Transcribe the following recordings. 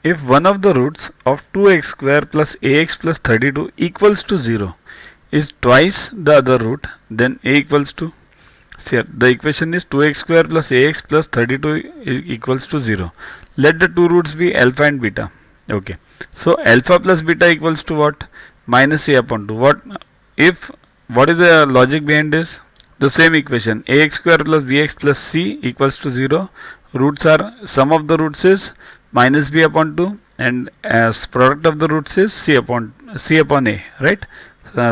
if one of the roots of 2x square plus ax plus 32 equals to 0 is twice the other root, then a equals to, here the equation is 2x square plus ax plus 32 equals to 0. Let the two roots be alpha and beta. Okay, so alpha plus beta equals to what? Minus a upon 2. What is the logic behind this? The same equation, ax square plus bx plus c equals to 0. Roots are, sum of the roots is minus b upon 2, and as product of the roots is c upon a, right?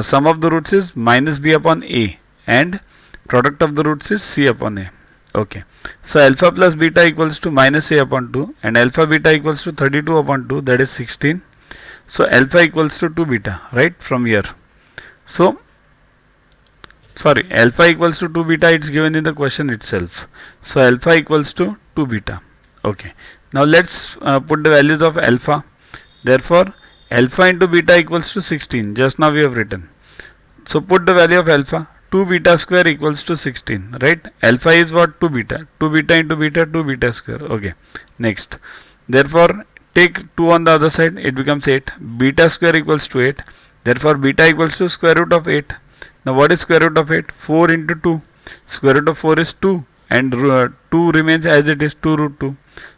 Sum of the roots is minus b upon a, and product of the roots is c upon a. Okay, so alpha plus beta equals to minus a upon 2, and alpha beta equals to 32 upon 2, that is 16. So alpha equals to 2 beta, right, from here. So sorry, alpha equals to 2 beta, it's given in the question itself. So alpha equals to 2 beta. Okay, now let's put the values of alpha. Therefore alpha into beta equals to 16, just now we have written. So put the value of alpha, 2 beta square equals to 16, right? Alpha is what? 2 beta. 2 beta into beta, 2 beta square. Okay, next. Therefore take 2 on the other side, it becomes 8. Beta square equals to 8. Therefore beta equals to square root of 8. Now what is square root of 8? 4 into 2. Square root of 4 is 2, and 2 remains as it is, 2 root 2.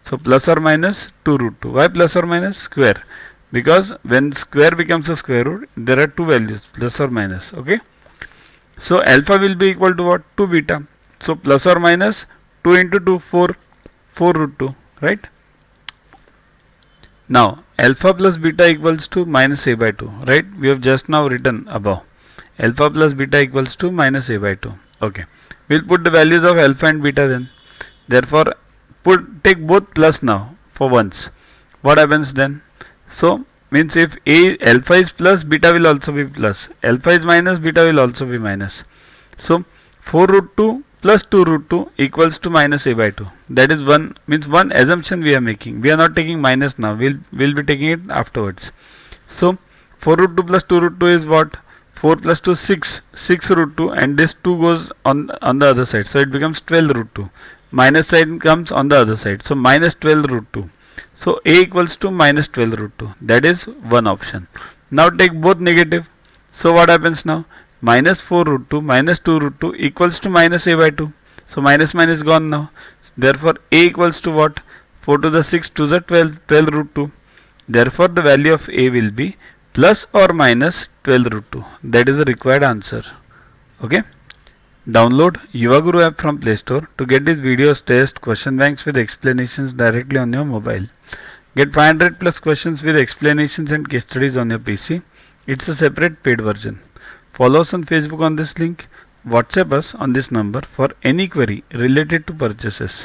So plus or minus 2 root 2. Why plus or minus? Square. Because when square becomes a square root, there are two values, plus or minus. Okay. So alpha will be equal to what? 2 beta. So plus or minus 2 into 2, 4 root 2, right? Now alpha plus beta equals to minus a by 2, right? We have just now written above. Alpha plus beta equals to minus a by 2. Okay, we'll put the values of alpha and beta then. Therefore take both plus now for once. What happens then? So means if alpha is plus, beta will also be plus. Alpha is minus, beta will also be minus. So 4 root 2 plus 2 root 2 equals to minus a by 2. That is one, means one assumption we are making. We are not taking minus now. We'll be taking it afterwards. So 4 root 2 plus 2 root 2 is what? 4 plus 2, 6 root 2, and this 2 goes on the other side. So it becomes 12 root 2. Minus sign comes on the other side. So minus 12 root 2. So a equals to minus 12 root 2. That is one option. Now take both negative. So what happens now? Minus 4 root 2 minus 2 root 2 equals to minus a by 2. So minus minus gone now. Therefore a equals to what? 4 to the 6 to the 12 root 2. Therefore the value of a will be plus or minus 12 root 2. That is the required answer. Okay. Download Yuvaguru app from Play Store to get these videos, tests, question banks with explanations directly on your mobile. Get 500 plus questions with explanations and case studies on your PC. It's a separate paid version. Follow us on Facebook on this link. WhatsApp us on this number for any query related to purchases.